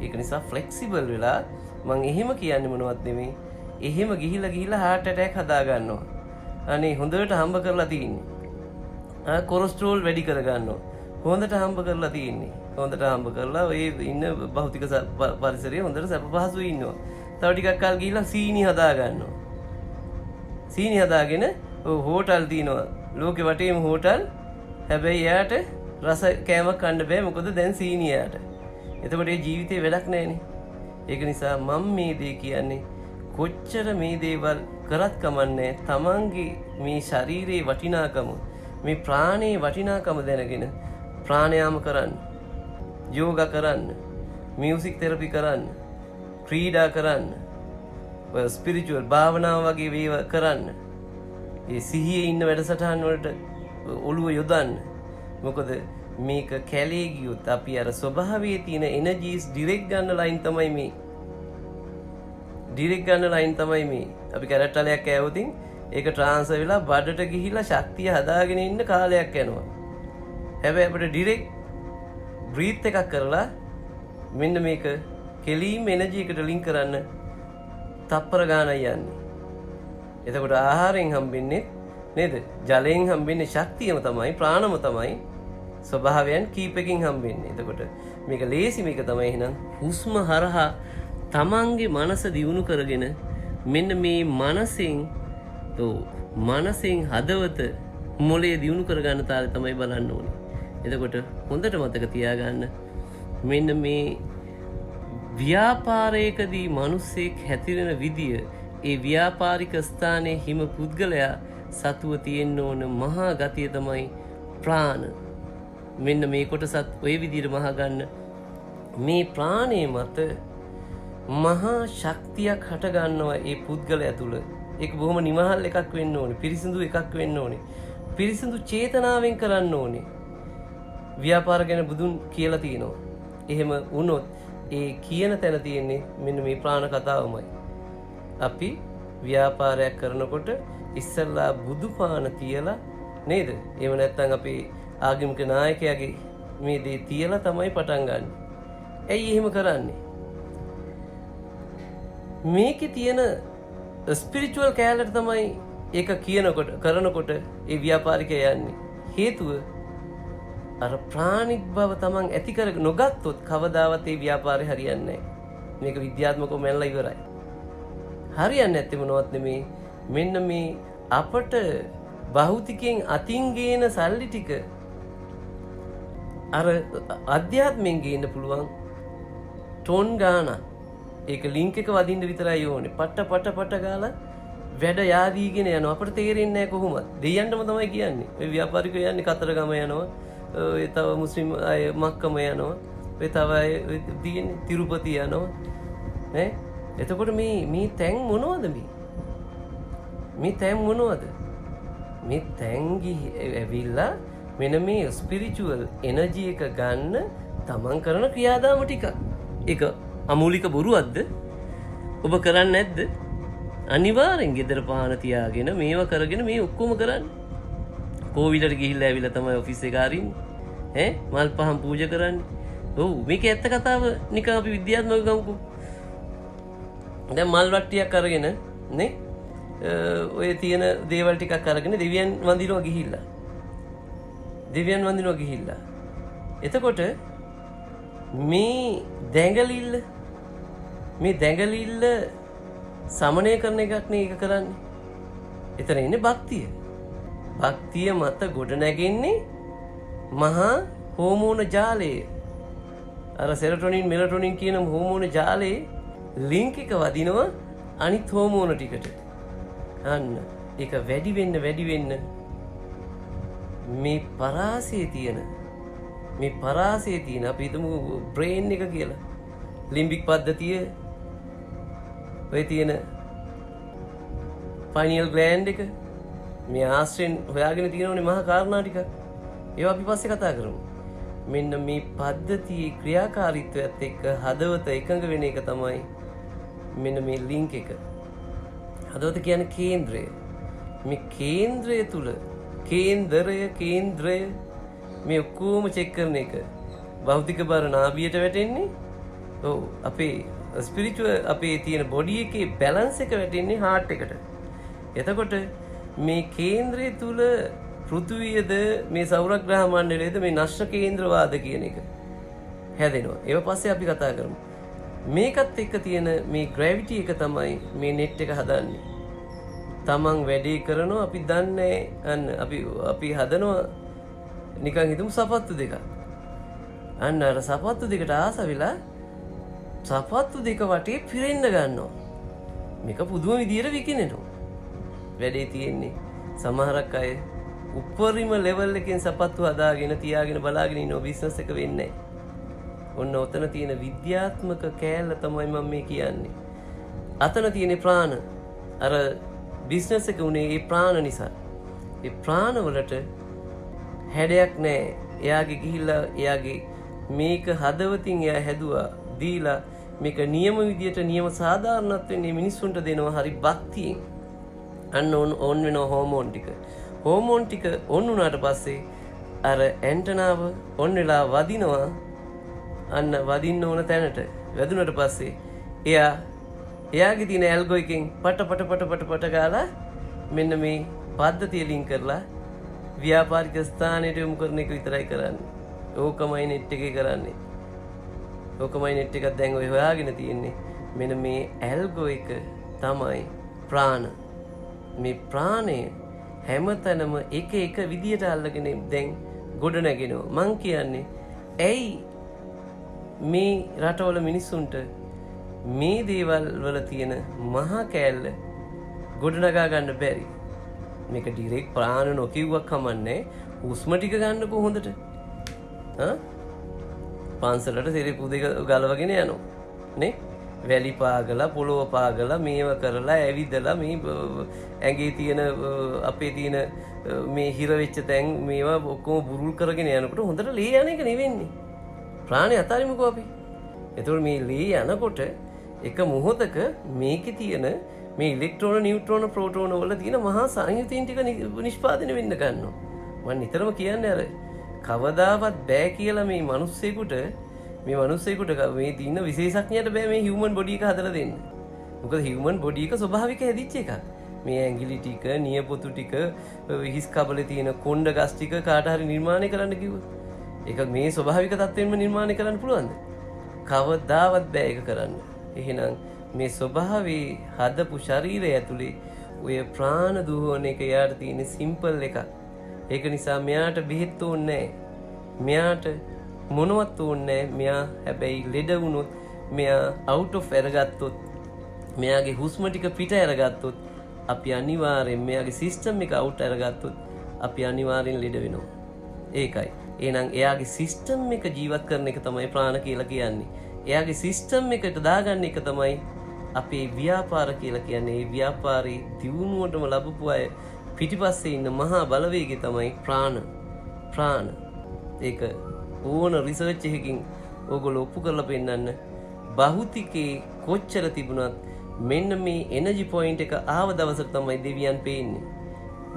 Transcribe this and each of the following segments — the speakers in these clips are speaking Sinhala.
ඒක නිසා ෆ්ලෙක්සිබල් වෙලා මං එහෙම කියන්නේ මොනවත් නෙමෙයි. එහෙම ගිහිලා heart attack හදා ගන්නවා. අනේ හොඳට හම්බ කරලා තියෙන්නේ. කොලෙස්ටරෝල් වැඩි කර ගන්නවා. හොඳට හම්බ කරලා තියෙන්නේ. හොඳට හම්බ කරලා ඔය ඉන්න භෞතික පරිසරයේ හොඳට සැප පහසුයි ඉන්නවා. තව ටිකක් කල් ගිහිල්ලා සීනි හදා ගන්නවා. සීනි හදාගෙන හෝටල් තියෙනවා. ලෝකෙ වටේම හෝටල්. හැබැයි එයාට රස කෑමක් කන්න බෑ. මොකද දැන් සීනි එයාට. එතකොට ඒ ජීවිතේ වැඩක් නැහැනේ. ඒක නිසා මම මේ දේ කියන්නේ කොච්චර මේ දේවල් කරත් කමන්නේ තමන්ගේ මේ ශරීරයේ වටිනාකම මේ ප්‍රාණයේ වටිනාකම දැනගෙන ප්‍රාණයාම කරන්න, යෝගා කරන්න, මියුසික් තෙරපි කරන්න, ක්‍රීඩා කරන්න, ස්පිරිචුවල් භාවනාව වගේ වේවා කරන්න. ඒ සිහියේ ඉන්න වැඩසටහන් වලට ඔළුව යොදන්න. මොකද මේක කැලේ ගියොත් අපි අර ස්වභාවයේ තියෙන එනර්ජිස් ඩිරෙක්ට් ගන්න ලයින් තමයි මේ. ඩිරෙක්ට් ගන්න ලයින් තමයි මේ. අපි කැරට් වලයක් කෑවොතින් ඒක ට්‍රාන්ස්ෆර් වෙලා බඩට ගිහිලා ශක්තිය හදාගෙන ඉන්න කාලයක් යනවා. හැබැයි අපිට ඩිරෙක්ට් බ්‍රීත් එකක් කරලා මෙන්න මේක කෙලීම් එනර්ජි එකට ලින්ක් කරන්න තප්පර ගානක් යන්නේ. එතකොට ආහාරයෙන් හම්බෙන්නේ නේද? ජලයෙන් හම්බෙන්නේ ශක්තියම තමයි, ප්‍රාණම තමයි. ස්වභාවයන් කීපකින් හම්බෙන්නේ. එතකොට මේක ලේසි මේක තමයි එහෙනම් හුස්ම හරහා තමන්ගේ මනස දියුණු කරගෙන මෙන්න මේ මනසෙන් හදවත මොලේ දියුණු කරගන්න තාලේ තමයි බලන්න ඕනේ. එතකොට හොඳට මතක තියාගන්න මෙන්න මේ ව්‍යාපාරයකදී මිනිස්සෙක් හැතිරෙන විදිය, ඒ ව්‍යාපාරික ස්ථානයේ හිම පුද්ගලයා සතුව තියෙන්න ඕන මහා ගතිය තමයි ප්‍රාණ. මෙන්න මේ කොටසත් ඔය විදිහට මහා ගන්න. මේ ප්‍රාණය මත මහා ශක්තියක් හට ගන්නවා ඒ පුද්ගලයා තුළ. ඒක බොහොම නිමහල් එකක් වෙන්න ඕනේ. පිරිසිදු එකක් වෙන්න ඕනේ. පිරිසිදු චේතනාවෙන් කරන්න ඕනේ. ව්‍යාපාර ගැන බුදුන් කියලා තියෙනවා. එහෙම වුණොත් ඒ කියන තැන තියෙන්නේ මෙන්න මේ ප්‍රාණ කතාවමයි. අපි ව්‍යාපාරයක් කරනකොට ඉස්සල්ලා බුදු පාන තියලා නේද? එහෙම නැත්නම් අපි ආගමික නායකයාගේ මේ දේ තියලා තමයි පටන් ගන්න. ඇයි එහෙම කරන්නේ? මේකේ තියෙන ස්පිරිචුවල් කැලට තමයි ඒක කරනකොට ඒ ව්‍යාපාරිකයා යන්නේ. හේතුව අර ප්‍රාණික බව තමන් ඇති කර නොගත්තොත් කවදාවත් ඒ ව්‍යාපාරේ හරියන්නේ නැහැ. මේක විද්‍යාත්මකව මැනලා ඉවරයි. හරියන්නේ නැත්තේ මොනවත් නෙමේ. මෙන්න මේ අපට භෞතිකයෙන් අතින් ගේන සල්ලි ටික අර අධ්‍යාත්මයෙන් ගේන්න පුළුවන් ටොන් ගාන. ඒක ලින්ක් එක වදින්න විතරයි ඕනේ. පට ගාලා වැඩ යාදීගෙන යනවා. අපට තේරෙන්නේ නැහැ කොහොමද. දෙයයන්ටම තමයි කියන්නේ. මේ ව්‍යාපාරිකයෝ යන්නේ කතරගම යනවා. ඒ තව මුස්ලිම් අය මක්කම යනවා. ඒ තව අය තියෙන්නේ තිරුපති යනවා. නේ? එතකොට මේ තැන් මොනවද මේ? මේ තැන් මොනවද? මේ තැන් ඇවිල්ලා මෙන්න මේ ස්පිරිචුවල් එනර්ජි එක ගන්න තමන් කරන ක්‍රියාදාම ටික. ඒක අමූලික බොරුවක්ද? ඔබ කරන්නේ නැද්ද? අනිවාර්යෙන් ගෙදර පහන තියාගෙන මේවා කරගෙන මේ ඔක්කොම කරන්නේ. කෝවිලට ගිහිල්ලා ඇවිල්ලා තමයි ඔෆිස් එක ආරින්නේ. මල් පහන් පූජා කරන්නේ. ඔව් මේක ඇත්ත කතාව නිකන් අපි විද්‍යාත්මකව ගමුකෝ. දැන් මල් වට්ටියක් අරගෙන නේ ඔය තියෙන දේවල් ටිකක් අරගෙන දෙවියන් වඳිනවා ගිහිල්ලා. එතකොට මේ දැඟලිල්ල සමනය කරන එකක් නේ ඒක කරන්නේ. එතන ඉන්නේ භක්තිය. භක්තිය මත ගොඩ නැගෙන්නේ මහා හෝමෝන ජාලය. අර සෙරටොනින් මෙලටොනින් කියන හෝමෝන ජාලයේ ලින්ක් එක වදිනවා අනිත් හෝමෝන ටිකට. අන්න ඒක වැඩි වෙන්න මේ පරාසයේ තියෙන අපි හිතමු බ්‍රේන් එක කියලා. ලිම්බික් පද්ධතිය ඔය තියෙන පයිනියල් ග්ලෑන්ඩ් එක මේ ආස්ට්‍රෙන් හොයාගෙන තියෙනවනේ මහා කාරණා ටික. ඒවා අපි පස්සේ කතා කරමු. මෙන්න මේ පද්ධතියේ ක්‍රියාකාරීත්වයත් එක්ක හදවත එකඟ වෙන එක තමයි මෙන්න මේ ලින්ක් එක. හදවත කියන්නේ කේන්ද්‍රය. මේ කේන්ද්‍රය තුල කේන්ද්‍රය මේ ඔක්කොම චෙක් කරන එක. භෞතික බර නාභියට වැටෙන්නේ ඔව් අපේ ස්පිරිචුවල් අපේ තියෙන බොඩි එකේ බැලන්ස් එක වැටෙන්නේ හાર્ට් එකට. එතකොට මේ කේන්ද්‍රය තුල පෘථුවියද මේ සෞරග්‍රහ මණ්ඩලයේද මේ නෂ්ට කේන්ද්‍රවාද කියන එක හැදෙනවා. ඒක පස්සේ අපි කතා කරමු. මේකත් එක්ක තියෙන මේ ග්‍රැවිටි එක තමයි මේ නෙට් එක හදන්නේ. තමන් වැඩේ කරනවා අපි දන්නේ අන්න අපි හදනවා නිකන් හිතමු සපත්තු දෙකක්. අන්න අර සපත්තු දෙකට ආස වෙලා සපත්තු දෙක වටේ පිරෙන්න ගන්නවා. මේක පුදුම විදියට විකිනෙනවා. වැඩේ තියෙන්නේ සමහරක් අය උපරිම ලෙවල් එකෙන් සපත්තු හදාගෙන තියාගෙන බලාගෙන ඉන්න බිස්නස් එක වෙන්නේ නැහැ. ඔන්න ඔතන තියෙන විද්‍යාත්මක කෑල්ල තමයි මම මේ කියන්නේ. අතන තියෙන ප්‍රාණ අර බිස්නස් එක උනේ ඒ ප්‍රාණ නිසා. ඒ ප්‍රාණ වලට හැඩයක් නැහැ. එයාගේ ගිහිල්ලා එයාගේ මේක හදවතින් එයා හැදුවා දීලා මේක නියම විදියට නියම සාධාරණත්වයෙන් මේ මිනිස්සුන්ට දෙනවා හරි භක්තියෙන්. අන්න ඕන් වෙන හෝමෝන් ටික. හෝමෝන් ටික ඔන් වුණාට පස්සේ අර ඇන්ටනාව ඔන් වෙලා වදිනවා. අන්න වදින්න ඕන තැනට වැදුනට පස්සේ එයාගේ තියෙන ඇල්ගෝ එකෙන් පට ගාලා මෙන්න මේ පද්ධතිය ලින්ක් කරලා ව්‍යාපාරික ස්ථානයට යොමු කරන එක විතරයි කරන්නේ. ඕකමයි නෙට් එකේ කරන්නේ. ඕකමයි නෙට් එකක් දැන් ඔය හොයාගෙන තියෙන්නේ. මෙන්න මේ ඇල්ගෝ එක තමයි ප්‍රාණ. මේ ප්‍රාණය හැමතැනම එක විදියට අල්ලගෙන දැන් ගොඩ නැගෙනවා. මං කියන්නේ ඇයි මේ රටවල මිනිස්සුන්ට මේ දේවල් වල තියෙන මහා කෑල්ල ගොඩනගා ගන්න බැරි? මේක ඩිරෙක්ට් ප්‍රාණ නොකියුවක් කමන්නේ. හුස්ම ටික ගන්නකො හොඳට. පන්සලට සිරිපු දෙක ගලවගෙන යනවා නේ? වැලි පාගලා පොළොව පාගලා මේව කරලා ඇවිදලා මේ ඇඟේ තියෙන අපේ තියෙන මේ හිර වෙච්ච තැන් මේවා ඔක්කොම බුරුල් කරගෙන යනකොට හොඳට ලේ යන එක නෙවෙන්නේ. ප්‍රාණය අතාරිමුකෝ අපි. එතකොට මේ ලේ යනකොට එක මොහොතක මේකේ තියෙන මේ ඉලෙක්ට්‍රෝන නියුට්‍රෝන ප්‍රෝටෝන වල තියෙන මහා සංයුතින් ටික නිෂ්පාදනය වෙන්න ගන්නවා. මම නිතරම කියන්නේ අර කවදාවත් බෑ කියලා මේ මිනිස්සෙකුට මේ දින විශේෂඥයට බෑ මේ හියුමන් බොඩි එක හදලා දෙන්න. මොකද හියුමන් බොඩි එක ස්වභාවික හැදිච්ච එකක්. මේ ඇඟිලි ටික, නියපොතු ටික, හිස් කබලේ තියෙන කොණ්ඩ ගස් ටික කාට හරි නිර්මාණය කරන්න කිව්වොත් ඒක මේ ස්වභාවික තත්ත්වෙන්ම නිර්මාණය කරන්න පුළුවන්ද? කවදාවත් බෑ ඒක කරන්න. එහෙනම් මේ ස්වභාවී හදපු ශරීරය ඇතුලේ ඔය ප්‍රාණ දුහවන එක යාට තියෙන සිම්පල් එකක්. ඒක නිසා මෙයාට බෙහෙත් ඕනේ නැහැ. මෙයාට මොනවත් ඕනේ නැහැ. මෙයා හැබැයි ලෙඩ වුණොත් මෙයා අවුට් ඔෆ් අරගත්තොත් මෙයාගේ හුස්ම ටික පිට අරගත්තොත් අපි අනිවාර්යෙන් මෙයාගේ සිස්ටම් එක අවුට් අරගත්තොත් අපි අනිවාර්යෙන් ලෙඩ වෙනවා. ඒකයි. එහෙනම් එයාගේ සිස්ටම් එක ජීවත් කරන එක තමයි ප්‍රාණ කියලා කියන්නේ. එයාගේ සිස්ටම් එකට දාගන්න එක තමයි අපේ ව්‍යාපාර කියලා කියන්නේ. මේ ව්‍යාපාරේ දියුණුවටම ලැබපු අය පිටිපස්සේ ඉන්න මහා බලවේගය තමයි ප්‍රාණ. ඒක ඕන රිසර්ච් එකකින් ඕගොල්ලෝ ඔප්පු කරලා පෙන්නන්න. භෞතිකේ කොච්චර තිබුණත් මෙන්න මේ එනර්ජි පොයින්ට් එක ආව දවසට තමයි දෙවියන් පේන්නේ.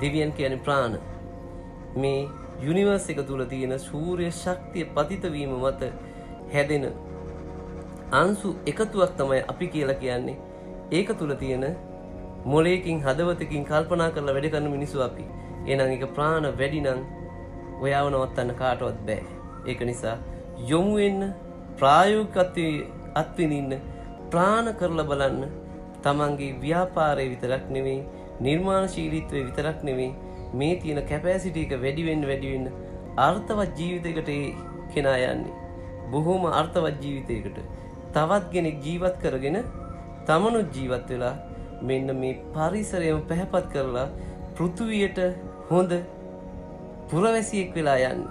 දෙවියන් කියන්නේ ප්‍රාණ. මේ යුනිවර්ස් එක තුල තියෙන සූර්ය ශක්තිය පතිත වීම මත හැදෙන අංශු එකතුවක් තමයි අපි කියලා කියන්නේ. ඒක තුල තියෙන මොලේකින් හදවතකින් කල්පනා කරලා වැඩ කරන මිනිස්සු අපි. එහෙනම් ඒක ප්‍රාණ වැඩි නම් ඔයාව නවත්තන්න කාටවත් බෑ. ඒක නිසා යොමු වෙන්න ප්‍රායෝගිකත්වයේ අත්විඳින්න ප්‍රාණ කරලා බලන්න. තමන්ගේ ව්‍යාපාරය විතරක් නෙවෙයි, නිර්මාණශීලීත්වය විතරක් නෙවෙයි, මේ තියෙන කැපැසිටි එක වැඩි වෙන්න අර්ථවත් ජීවිතයකට කෙනා යන්නේ. බොහොම අර්ථවත් ජීවිතයකට. තවත් කෙනෙක් ජීවත් කරගෙන තමනුත් ජීවත් වෙලා මෙන්න මේ පරිසරයම පැහැපත් කරලා පෘථුවියට හොඳ පුරවැසියෙක් වෙලා යන්නේ.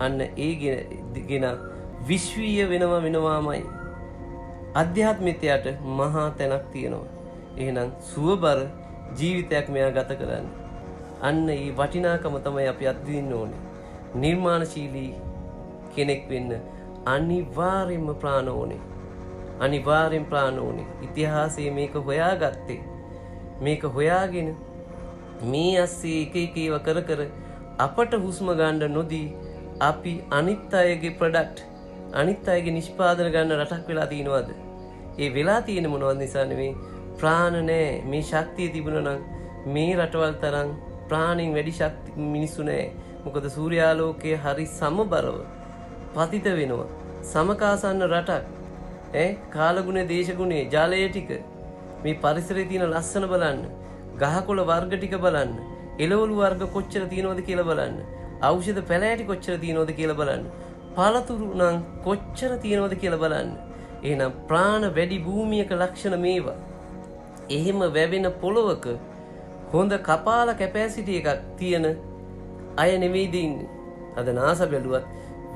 අන්න ඒ ගෙන විශ්වීය වෙනවාමයි. අධ්‍යාත්මිකයට මහා තැනක් තියෙනවා. එහෙනම් සුවබර ජීවිතයක් මෙයා ගත කරන්නේ. අන්න ඒ වටිනාකම තමයි අපි අත්විඳින්න ඕනේ. නිර්මාණශීලී කෙනෙක් වෙන්න අනිවාර්යයෙන්ම ප්‍රාණ ඕනේ. අනිවාර්යෙන් ප්‍රාණ ඕනේ. ඉතිහාසයේ මේක හොයාගත්තේ. මේක හොයාගෙන මේ ඇස්සේ එක ඒවා කර අපට හුස්ම ගන්න නොදී අපි අනිත් අයගේ ප්‍රොඩක්ට් අනිත් අයගේ නිෂ්පාදන ගන්න රටක් වෙලා තියෙනවද? ඒ වෙලා තියෙන මොනවද නිසා නෙමෙයි ප්‍රාණ නැහැ. මේ ශක්තිය තිබුණා නම් මේ රටවල් තරම් ප්‍රාණින් වැඩි ශක්ති මිනිස්සු නැහැ. මොකද සූර්යාලෝකයේ හරි සමබරව පතිත වෙනවා. සමකාසන්න රටක්. කාලගුණේ දේශගුණේ ජලය ටික මේ පරිසරයේ තියෙන ලස්සන බලන්න. ගහකොළ වර්ග ටික බලන්න. එළවලු වර්ග කොච්චර තියෙනවද කියලා බලන්න. ඖෂධ පැලෑටි කොච්චර තියෙනවද කියලා බලන්න. පළතුරු නම් කොච්චර තියෙනවද කියලා බලන්න. එහෙනම් ප්‍රාණ වැඩි භූමියක ලක්ෂණ මේවා. එහෙම වැවෙන පොළොවක හොඳ කපාල කැපැසිටි එකක් තියෙන අය නෙවෙයිද ඉන්නේ. අද NASA බැලුවත්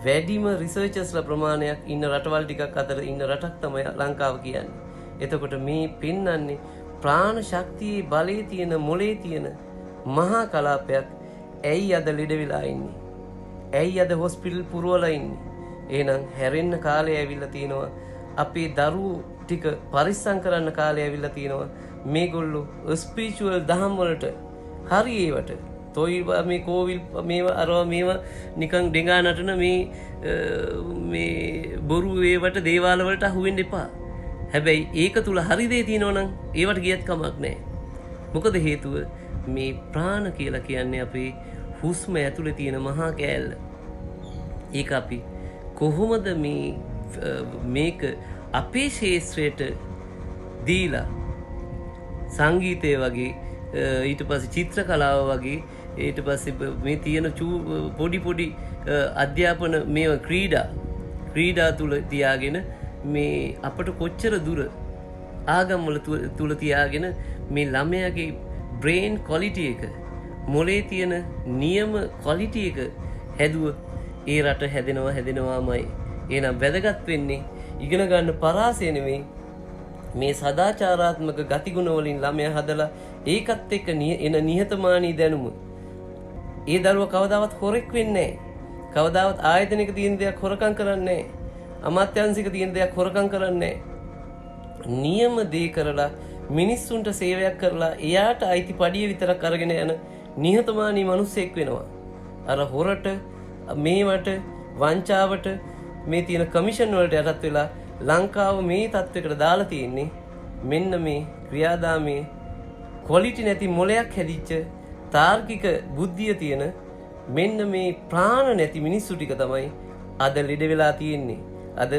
වැඩිම රිසර්චර්ස්ලා ප්‍රමාණයක් ඉන්න රටවල් ටිකක් අතර ඉන්න රටක් තමයි ලංකාව කියන්නේ. එතකොට මේ පෙන්වන්නේ ප්‍රාණ ශක්තියේ බලයේ තියෙන මොලේ තියෙන මහා කලාපයක්. ඇයි අද ලෙඩ වෙලා ඉන්නේ? ඇයි අද හොස්පිටල් පුරවලා ඉන්නේ? එහෙනම් හැරෙන්න කාලය ඇවිල්ලා තිනවා. අපේ දරුවෝ ටික පරිස්සම් කරන්න කාලය ඇවිල්ලා තිනවා. මේගොල්ලෝ ස්පිරිචුවල් දහම් වලට හරි ඒවට තොයි මේ කෝවිල් මේවා අරවා මේවා නිකන් ඩෙඟා නටන මේ බොරු ඒවට දේවාල වලට අහු වෙන්න එපා. හැබැයි ඒක තුල හරි දේ තියෙනවා නම් ඒවට ගියත් කමක් නැහැ. මොකද හේතුව මේ ප්‍රාණ කියලා කියන්නේ අපේ හුස්ම ඇතුලේ තියෙන මහා කෑල්ල. ඒක අපි කොහොමද මේක අපේ ශේත්‍රයට දීලා සංගීතය වගේ ඊට පස්සේ චිත්‍ර කලාව වගේ ඊට පස්සේ මේ තියෙන පොඩි අධ්‍යාපන මේ ක්‍රීඩා තුල තියාගෙන මේ අපට කොච්චර දුර ආගම් වල තුල තියාගෙන මේ ළමයාගේ බ්‍රේන් ක්වොලිටි එක මොලේ තියෙන නියම ක්වොලිටි එක හැදුවොත් ඒ රට හැදෙනවාමයි. එහෙනම් වැදගත් වෙන්නේ ඉගෙන ගන්න පරාසය නෙමෙයි මේ සදාචාරාත්මක ගතිගුණ වලින් ළමයා හදලා ඒකත් එක්ක එන නිහතමානී දැනුම. ඒ දරුවා කවදාවත් හොරෙක් වෙන්නේ නැහැ. කවදාවත් ආයතනික තියෙන දෙයක් හොරකම් කරන්නේ නැහැ. අමාත්‍යාංශික තියෙන දෙයක් හොරකම් කරන්නේ නැහැ. නියම දේ කරලා මිනිස්සුන්ට සේවයක් කරලා එයාට අයිති පඩිය විතරක් අරගෙන යන නිහතමානී මිනිස්සෙක් වෙනවා. අර හොරට මේවට වංචාවට මේ තියෙන කමිෂන් වලට යටත් වෙලා ලංකාව මේ තත්ත්වයකට දාලා තියෙන්නේ මෙන්න මේ ක්‍රියාදාමයේ ක්වොලිටි නැති මොලයක් හැදිච්ච තාර්කික බුද්ධිය තියෙන මෙන්න මේ ප්‍රාණ නැති මිනිස්සු ටික තමයි අද ලෙඩ වෙලා තියෙන්නේ. අද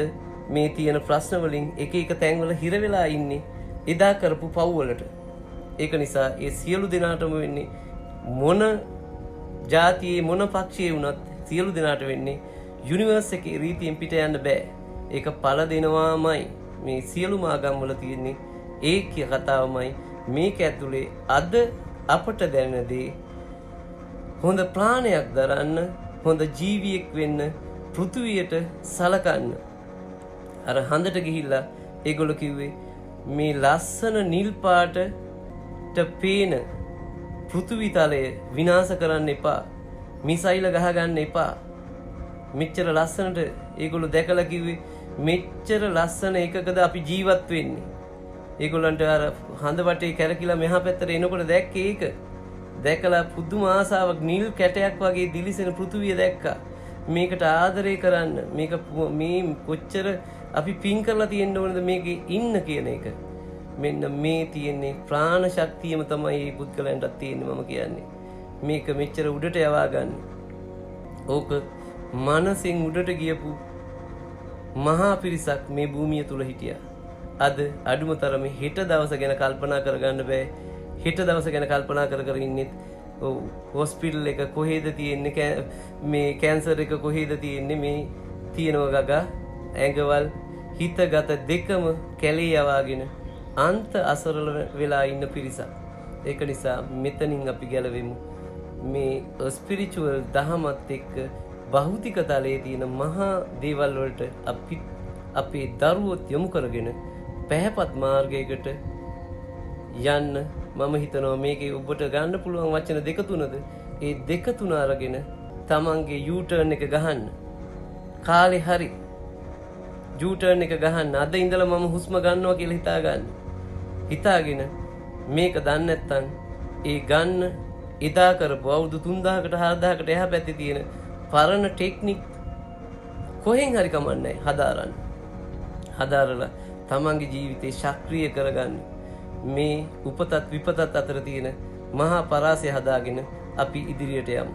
මේ තියෙන ප්‍රශ්න වලින් එක තැන්වල හිර වෙලා ඉන්නේ එදා කරපු පව් වලට. ඒක නිසා ඒ සියලු දෙනාටම වෙන්නේ මොන ජාතියේ මොන පක්ෂයේ වුණත් සියලු දෙනාට වෙන්නේ යුනිවර්ස් එකේ රීතියෙන් පිට යන්න බෑ. ඒක පළ දෙනවාමයි. මේ සියලු ආගම් වල තියෙන්නේ ඒ කතාවමයි. මේක ඇතුලේ අද අපට දැනෙන දේ හොඳ ප්‍රාණයක් දරන්න, හොඳ ජීවියෙක් වෙන්න, පෘථුවියට සලකන්න. අර හඳට ගිහිල්ලා ඒගොල්ලෝ කිව්වේ මේ ලස්සන නිල් පාටට පේන පෘථුවි තලය විනාශ කරන්න එපා. මිසයිල ගහ ගන්න එපා. මෙච්චර ලස්සනට ඒගොල්ලෝ දැකලා කිව්වේ මෙච්චර ලස්සන එකකද අපි ජීවත් වෙන්නේ. ඒගොල්ලන්ට අර හඳ වටේ කැරකිලා මෙහා පැත්තට එනකොට දැක්කේ ඒක. දැකලා පුදුම ආසාවක් නිල් කැටයක් වගේ දිලිසෙන පෘථුවිය දැක්කා. මේකට ආදරය කරන්න මේ කොච්චර අපි පින් කරලා තියෙන්න ඕනද මේකේ ඉන්න කියන එක. මෙන්න මේ තියෙන්නේ ප්‍රාණ ශක්තියම තමයි මේ පුද්ගලයන්ටත් තියෙන්නේ මම කියන්නේ. මේක මෙච්චර උඩට යවා ගන්න. ඕක මනසෙන් උඩට ගියපු මහා පිරිසක් මේ භූමිය තුල හිටියා. අද අඩුම තරමේ හෙට දවස ගැන කල්පනා කරගන්න බෑ. හෙට දවස ගැන කල්පනා කර ඉන්නෙත් ඔව් හොස්පිටල් එක කොහෙද තියෙන්නේ මේ කැන්සර් එක කොහෙද තියෙන්නේ මේ තියෙනවා ගගා ඇඟවල් හිතගත දෙකම කැලේ යවාගෙන අන්ත අසරල වෙලා ඉන්න පිරිසක්. ඒක නිසා මෙතනින් අපි ගැලවෙමු. මේ ස්පිරිචුවල් දහමත් එක්ක භෞතික තලයේ තියෙන මහා දේවල් වලට අපි අපේ දරුවොත් යොමු කරගෙන පැහැපත් මාර්ගයකට යන්න මම හිතනවා මේකේ ඔබට ගන්න පුළුවන් වචන දෙක තුනද ඒ දෙක තුන අරගෙන තමන්ගේ U-turn එක ගහන්න. කාලේ හරි U-turn එක ගහන්න. අද ඉඳලා මම හුස්ම ගන්නවා කියලා හිතා ගන්න. හිතාගෙන මේක දන්නේ නැත්නම් ඒ ගන්න එදා කරපු අවුරුදු 3000කට 4000කට එහා පැත්තේ තියෙන පරණ ටෙක්නික් කොහෙන් හරි කමන්නේ හදාරන්න. හදාරලා තමන්ගේ ජීවිතේ ශක්‍රීය කරගන්න. මේ උපතත් විපතත් අතර තියෙන මහා පරාසය හදාගෙන අපි ඉදිරියට යමු.